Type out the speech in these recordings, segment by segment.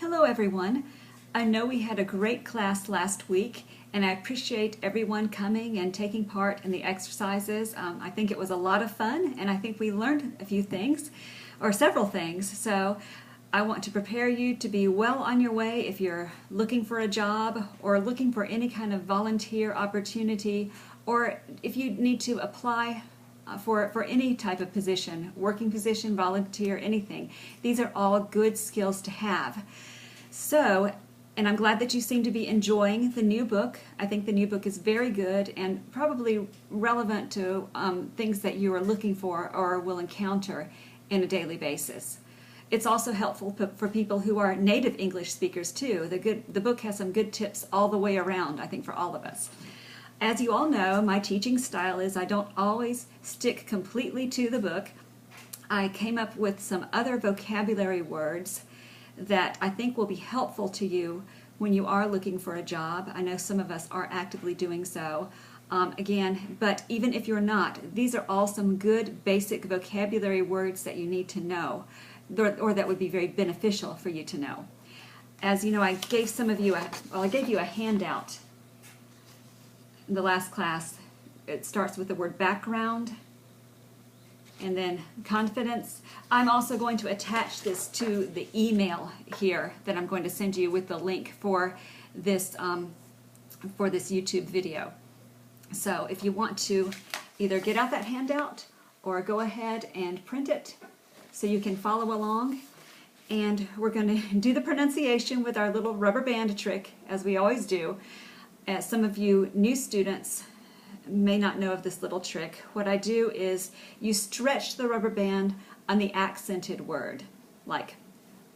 Hello everyone. I know we had a great class last week and I appreciate everyone coming and taking part in the exercises. I think it was a lot of fun and I think we learned a few things or several things. So I want to prepare you to be well on your way if you're looking for a job or looking for any kind of volunteer opportunity, or if you need to apply for any type of position, working position, volunteer, anything. These are all good skills to have. So, and I'm glad that you seem to be enjoying the new book. I think the new book is very good and probably relevant to things that you are looking for or will encounter in a daily basis. It's also helpful for people who are native English speakers too. The book has some good tips all the way around, I think, for all of us. As you all know, my teaching style is I don't always stick completely to the book. I came up with some other vocabulary words that I think will be helpful to you when you are looking for a job. I know some of us are actively doing so. But even if you're not, these are all some good basic vocabulary words that you need to know, or that would be very beneficial for you to know. As you know, I gave you a handout in the last class. It starts with the word background and then confidence. I'm also going to attach this to the email here that I'm going to send you with the link for this YouTube video. So if you want to either get out that handout or go ahead and print it so you can follow along. And we're going to do the pronunciation with our little rubber band trick, as we always do. As some of you new students may not know of this little trick, what I do is you stretch the rubber band on the accented word, like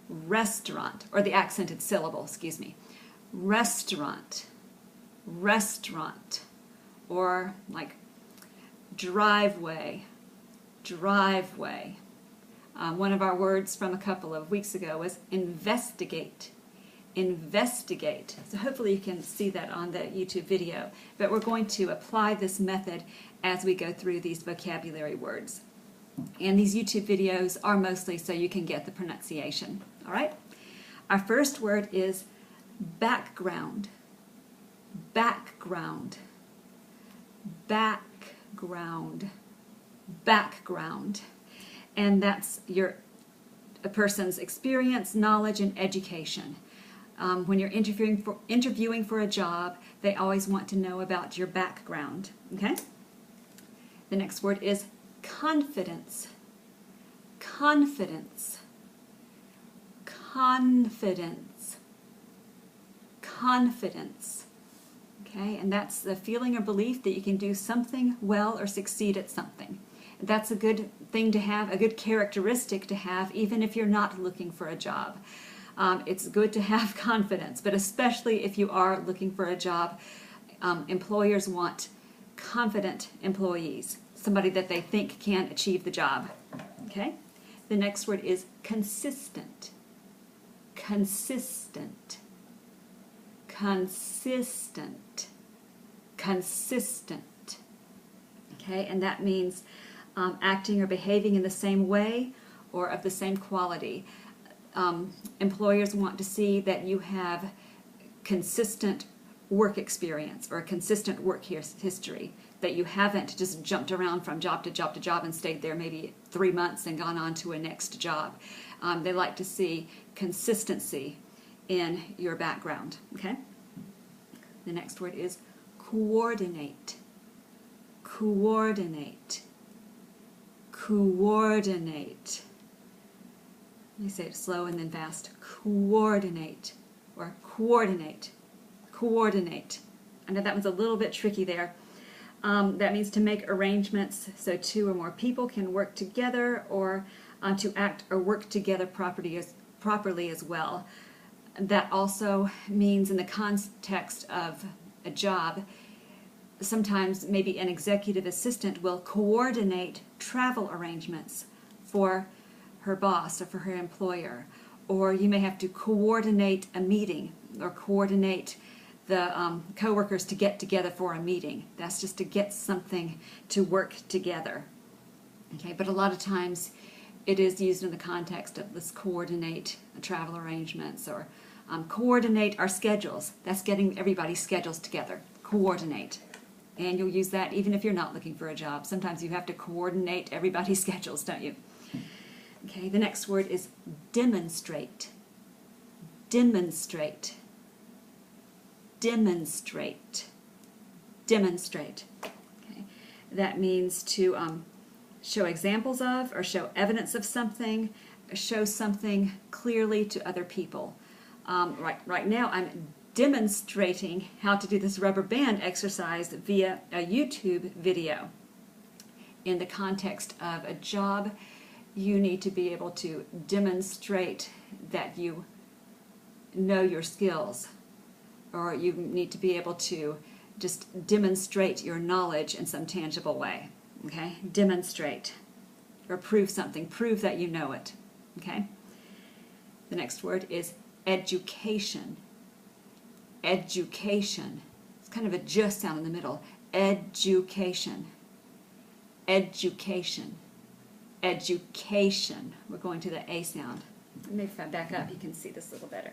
restaurant, or the accented syllable, excuse me. Restaurant, restaurant, or like driveway, driveway. One of our words from a couple of weeks ago was investigate. Investigate. So hopefully you can see that on the YouTube video. But we're going to apply this method as we go through these vocabulary words. And these YouTube videos are mostly so you can get the pronunciation. All right? Our first word is background. Background. Background. Background. And that's a person's experience, knowledge, and education. When you're interviewing for a job, they always want to know about your background. Okay? The next word is confidence. Confidence. Confidence. Confidence. Okay? And that's the feeling or belief that you can do something well or succeed at something. That's a good thing to have, a good characteristic to have, even if you're not looking for a job. It's good to have confidence, but especially if you are looking for a job, employers want confident employees, somebody that they think can achieve the job. Okay? The next word is consistent. Consistent. Consistent. Consistent. Okay? And that means acting or behaving in the same way or of the same quality. Employers want to see that you have consistent work experience or a consistent work history, that you haven't just jumped around from job to job to job and stayed there maybe 3 months and gone on to a next job. They like to see consistency in your background. Okay? The next word is coordinate. Coordinate. Coordinate. Let me say it slow and then fast. Coordinate, or coordinate, coordinate. I know that one's a little bit tricky there. That means to make arrangements so two or more people can work together, or to act or work together properly as well. That also means in the context of a job, sometimes maybe an executive assistant will coordinate travel arrangements for her boss or for her employer, or you may have to coordinate a meeting or coordinate the co-workers to get together for a meeting. That's just to get something to work together. Okay, but a lot of times it is used in the context of let's coordinate travel arrangements or coordinate our schedules. That's getting everybody's schedules together. Coordinate. And you'll use that even if you're not looking for a job. Sometimes you have to coordinate everybody's schedules, don't you? Okay, the next word is demonstrate. Demonstrate. Demonstrate. Demonstrate. Okay, that means to show examples of or show evidence of something, show something clearly to other people. Right now I'm demonstrating how to do this rubber band exercise via a YouTube video. In the context of a job, you need to be able to demonstrate that you know your skills, or you need to be able to just demonstrate your knowledge in some tangible way. Okay? Demonstrate. Or prove something. Prove that you know it. Okay? The next word is education. Education. It's kind of a just sound in the middle. Education. Education. Education. We're going to the A sound. Maybe if I back up, you can see this a little better.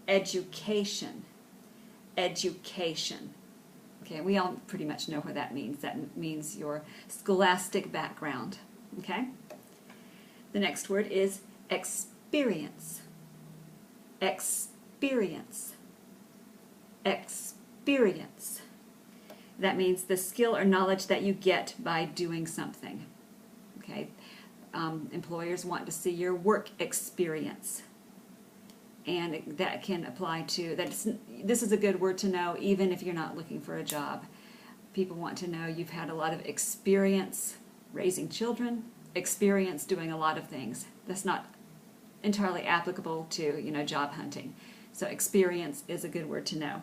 Education. Education. Okay, we all pretty much know what that means. That means your scholastic background. Okay? The next word is experience. Experience. Experience. That means the skill or knowledge that you get by doing something. Okay? Employers want to see your work experience. And that can apply to, this is a good word to know even if you're not looking for a job. People want to know you've had a lot of experience raising children, experience doing a lot of things. That's not entirely applicable to, job hunting. So experience is a good word to know.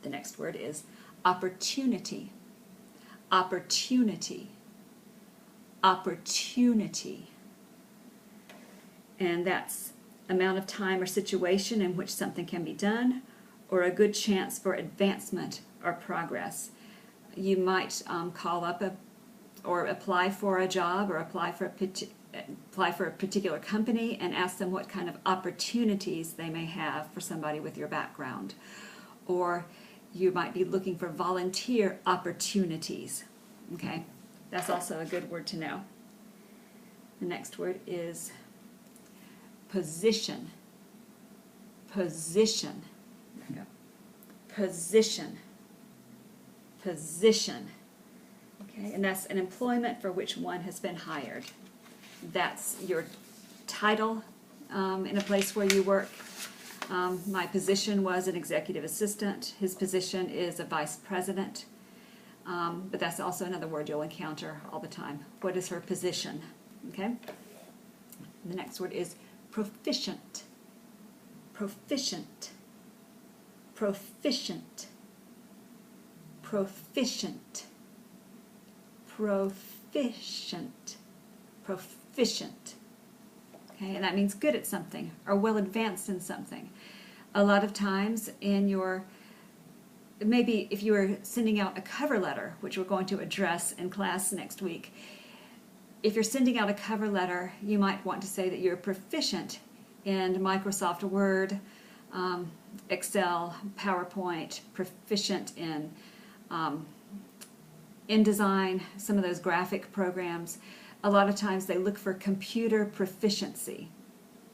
The next word is opportunity. Opportunity. Opportunity. And that's amount of time or situation in which something can be done, or a good chance for advancement or progress. You might call up or apply for a job, or apply for a particular company and ask them what kind of opportunities they may have for somebody with your background. Or you might be looking for volunteer opportunities. Okay, that's also a good word to know. The next word is position. Position. Position. Position. Okay, and that's an employment for which one has been hired. That's your title in a place where you work. My position was an executive assistant. His position is a vice president. But that's also another word you'll encounter all the time. What is her position? Okay? The next word is proficient. Proficient. Proficient. Proficient. Proficient. Proficient. Okay, and that means good at something or well advanced in something. A lot of times maybe if you were sending out a cover letter, which we're going to address in class next week, if you're sending out a cover letter, you might want to say that you're proficient in Microsoft Word, Excel, PowerPoint, proficient in InDesign, some of those graphic programs. A lot of times they look for computer proficiency,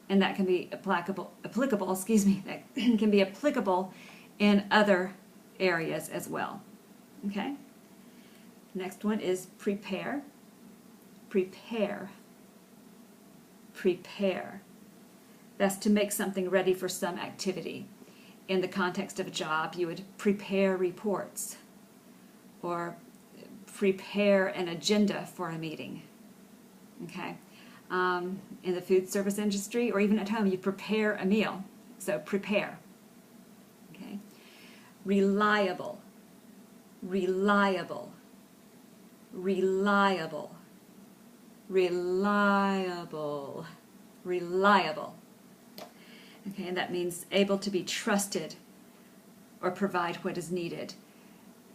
and that can be applicable, that can be applicable in other areas as well. Okay? Next one is prepare. Prepare. Prepare. That's to make something ready for some activity. In the context of a job, you would prepare reports or prepare an agenda for a meeting. Okay? In the food service industry or even at home, you prepare a meal. So prepare. Okay? Reliable. Reliable. Reliable. Reliable. Reliable. Okay, and that means able to be trusted or provide what is needed.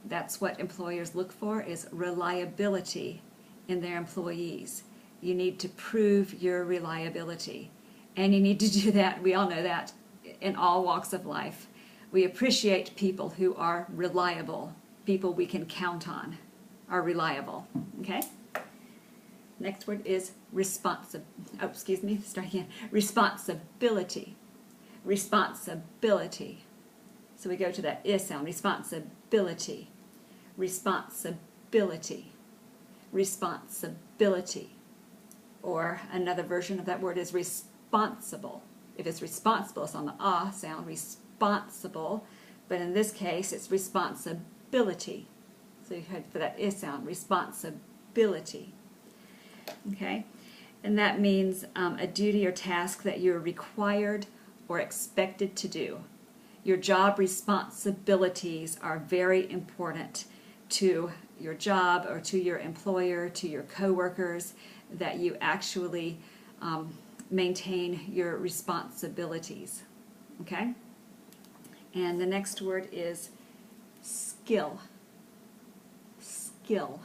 That's what employers look for, is reliability in their employees. you need to prove your reliability. And you need to do that, we all know that, in all walks of life. We appreciate people who are reliable, people we can count on are reliable. Okay? Next word is responsibility. Responsibility. So we go to that is sound. Responsibility. Responsibility. Responsibility. Or another version of that word is responsible. If it's responsible, it's on the ah sound, responsible. But in this case, it's responsibility. So you heard for that is sound, responsibility. Okay? And that means a duty or task that you're required or expected to do. Your job responsibilities are very important to your job or to your employer, to your coworkers, that you actually maintain your responsibilities. Okay? And the next word is skill. Skill.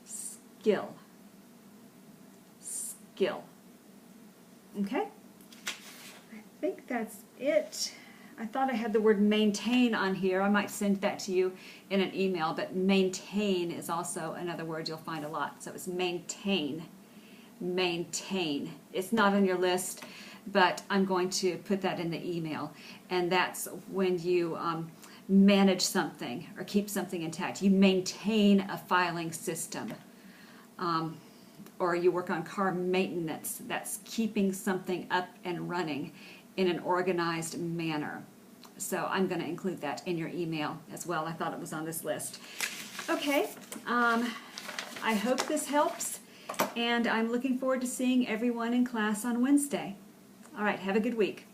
Skill. Skill. Okay? I think that's it. I thought I had the word maintain on here. I might send that to you in an email, but maintain is also another word you'll find a lot. So it's maintain. Maintain. It's not on your list, but I'm going to put that in the email. And that's when you manage something or keep something intact. You maintain a filing system. Or you work on car maintenance. That's keeping something up and running in an organized manner. So I'm going to include that in your email as well. I thought it was on this list. Okay, I hope this helps, and I'm looking forward to seeing everyone in class on Wednesday. All right, have a good week.